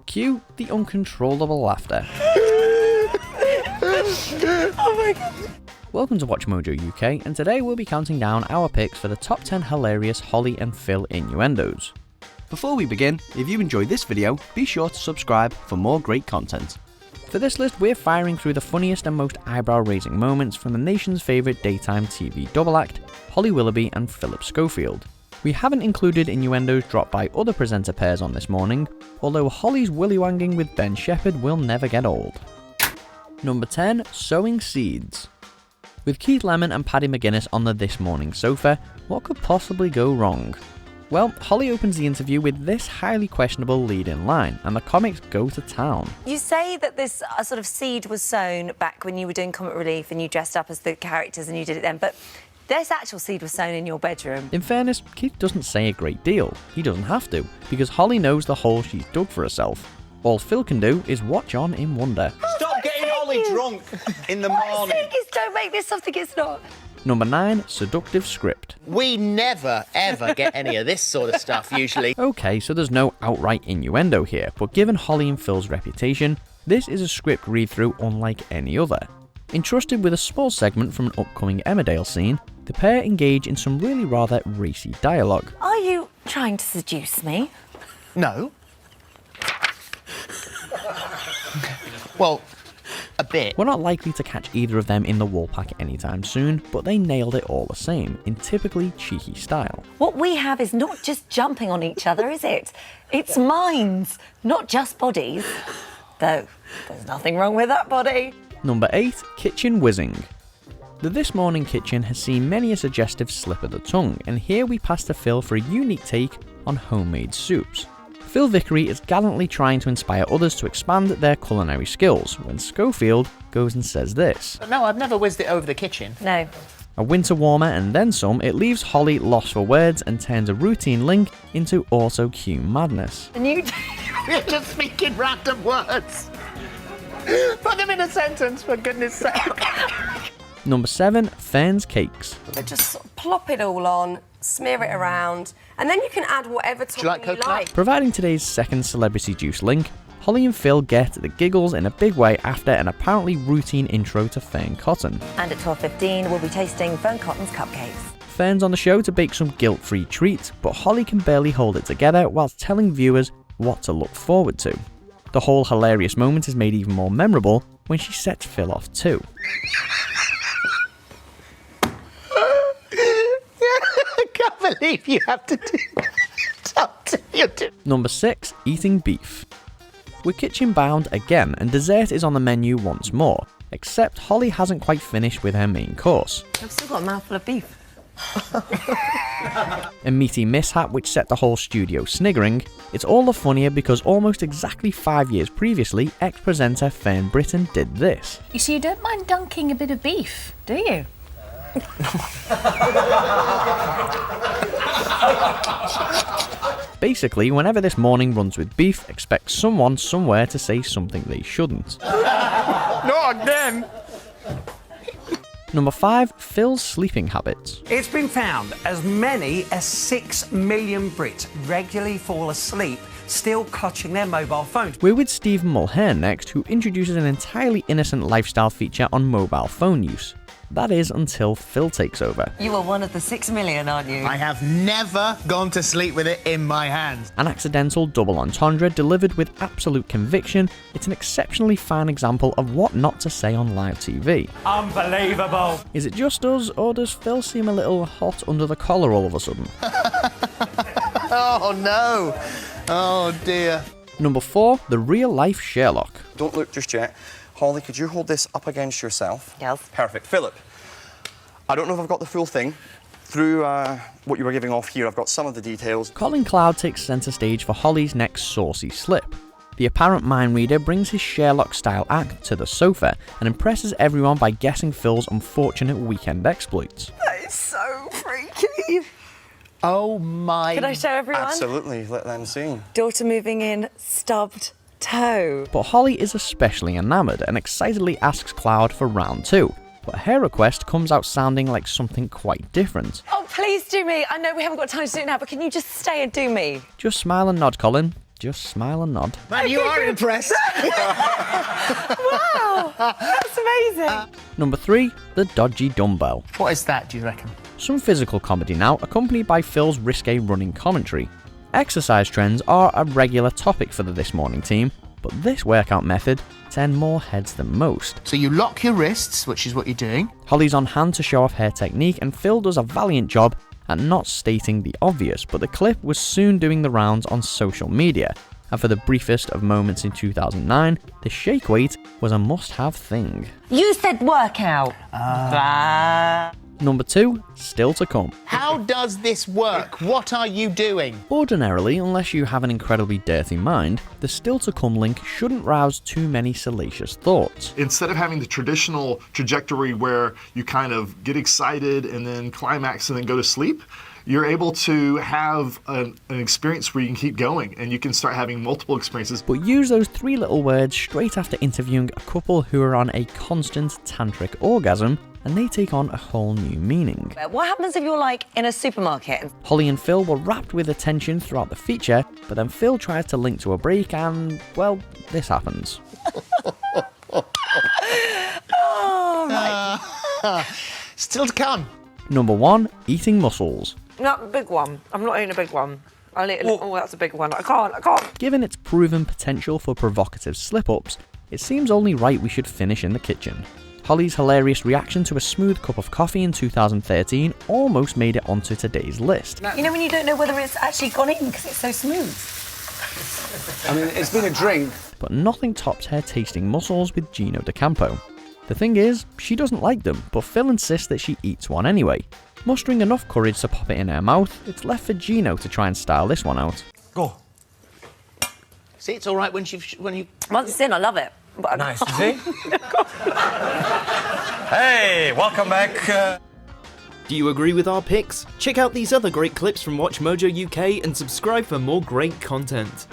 Cue the uncontrollable laughter. Oh my god. Welcome to Watch Mojo UK, and today we'll be counting down our picks for the top 10 hilarious Holly and Phil innuendos. Before we begin, if you enjoyed this video, be sure to subscribe for more great content. For this list, we're firing through the funniest and most eyebrow-raising moments from the nation's favourite daytime TV double act, Holly Willoughby and Philip Schofield. We haven't included innuendos dropped by other presenter pairs on this morning, although Holly's willy-wanging with Ben Shepherd will never get old. Number 10, Sowing Seeds. With Keith Lemon and Paddy McGuinness on the This Morning sofa, what could possibly go wrong? Well, Holly opens the interview with this highly questionable lead-in line, and the comics go to town. You say that this sort of seed was sown back when you were doing Comic Relief and you dressed up as the characters and you did it then, but this actual seed was sown in your bedroom. In fairness, Keith doesn't say a great deal. He doesn't have to, because Holly knows the hole she's dug for herself. All Phil can do is watch on in wonder. Stop getting Holly drunk in the morning. Don't make this something it's not. Number 9, Seductive script. We never, ever get any of this sort of stuff, usually. Okay, so there's no outright innuendo here, but given Holly and Phil's reputation, this is a script read-through unlike any other. Entrusted with a small segment from an upcoming Emmerdale scene, the pair engage in some really rather racy dialogue. Are you trying to seduce me? No. Well, a bit. We're not likely to catch either of them in the Woolpack anytime soon, but they nailed it all the same, in typically cheeky style. What we have is not just jumping on each other, is it? It's minds, not just bodies. Though, there's nothing wrong with that body. Number 8, Kitchen Whizzing. The This Morning kitchen has seen many a suggestive slip of the tongue, and here we pass to Phil for a unique take on homemade soups. Phil Vickery is gallantly trying to inspire others to expand their culinary skills, when Schofield goes and says this. No, I've never whizzed it over the kitchen. No. A winter warmer and then some, it leaves Holly lost for words and turns a routine link into auto-cue madness. And you... You're just speaking random words. Put them in a sentence, for goodness sake. Number 7, Fern's Cakes. So just sort of plop it all on, smear it around, and then you can add whatever topping you like. Providing today's second celebrity juice link, Holly and Phil get the giggles in a big way after an apparently routine intro to Fern Cotton. And at 12:15, we'll be tasting Fern Cotton's cupcakes. Fern's on the show to bake some guilt-free treats, but Holly can barely hold it together whilst telling viewers what to look forward to. The whole hilarious moment is made even more memorable when she sets Phil off too. I can't believe you have to do that. Number 6, Eating Beef. We're kitchen bound again, and dessert is on the menu once more, except Holly hasn't quite finished with her main course. I've still got a mouthful of beef. A meaty mishap which set the whole studio sniggering. It's all the funnier because almost exactly 5 years previously, ex-presenter Fern Britton did this. So you don't mind dunking a bit of beef, do you? Basically, whenever This Morning runs with beef, expect someone somewhere to say something they shouldn't. Not again. Number 5, Phil's sleeping habits. It's been found as many as 6 million Brits regularly fall asleep still clutching their mobile phones. We're with Stephen Mulhern next, who introduces an entirely innocent lifestyle feature on mobile phone use. That is until Phil takes over. You are one of the 6 million, aren't you? I have never gone to sleep with it in my hands. An accidental double entendre delivered with absolute conviction, it's an exceptionally fine example of what not to say on live TV. Unbelievable. Is it just us, or does Phil seem a little hot under the collar all of a sudden? Oh no. Oh dear. Number 4, the RealLife Sherlock. Don't look just yet. Holly, could you hold this up against yourself? Yes. Perfect. Philip, I don't know if I've got the full thing. Through what you were giving off here, I've got some of the details. Colin Cloud takes centre stage for Holly's next saucy slip. The apparent mind reader brings his Sherlock-style act to the sofa and impresses everyone by guessing Phil's unfortunate weekend exploits. That is so freaky. Oh my. Can I show everyone? Absolutely, let them see. Daughter moving in, stubbed toe. But Holly is especially enamoured and excitedly asks Cloud for round 2. But her request comes out sounding like something quite different. Oh, please do me. I know we haven't got time to do it now, but can you just stay and do me? Just smile and nod, Colin. just smile and nod. Man, you are impressed. Wow, that's amazing. Number 3, the Dodgy Dumbbell. What is that, do you reckon? Some physical comedy now, accompanied by Phil's risque running commentary. Exercise trends are a regular topic for the This Morning team, but this workout method turned more heads than most. So you lock your wrists, which is what you're doing. Holly's on hand to show off her technique, and Phil does a valiant job at not stating the obvious, but the clip was soon doing the rounds on social media, and for the briefest of moments in 2009, the shake weight was a must-have thing. You said workout. Number 2, still to come. How does this work? What are you doing? Ordinarily, unless you have an incredibly dirty mind, the still to come link shouldn't rouse too many salacious thoughts. Instead of having the traditional trajectory where you kind of get excited and then climax and then go to sleep, you're able to have an experience where you can keep going and you can start having multiple experiences. But use those 3 little words straight after interviewing a couple who are on a constant tantric orgasm, and they take on a whole new meaning. What happens if you're like in a supermarket? Holly and Phil were wrapped with attention throughout the feature, but then Phil tries to link to a break and, well, this happens. Still to come. Number 1, eating mussels. Not a big one. I'm not eating a big one. I'll eat a little. Oh, that's a big one. I can't. Given its proven potential for provocative slip-ups, it seems only right we should finish in the kitchen. Holly's hilarious reaction to a smooth cup of coffee in 2013 almost made it onto today's list. You know when you don't know whether it's actually gone in because it's so smooth? I mean, it's been a drink. But nothing tops her tasting mussels with Gino D'Acampo. The thing is, she doesn't like them, but Phil insists that she eats one anyway. Mustering enough courage to pop it in her mouth, it's left for Gino to try and style this one out. Go. See, it's all right when you... Once it's in, I love it. But Nice, see? Hey, welcome back. Do you agree with our picks? Check out these other great clips from WatchMojo UK and subscribe for more great content.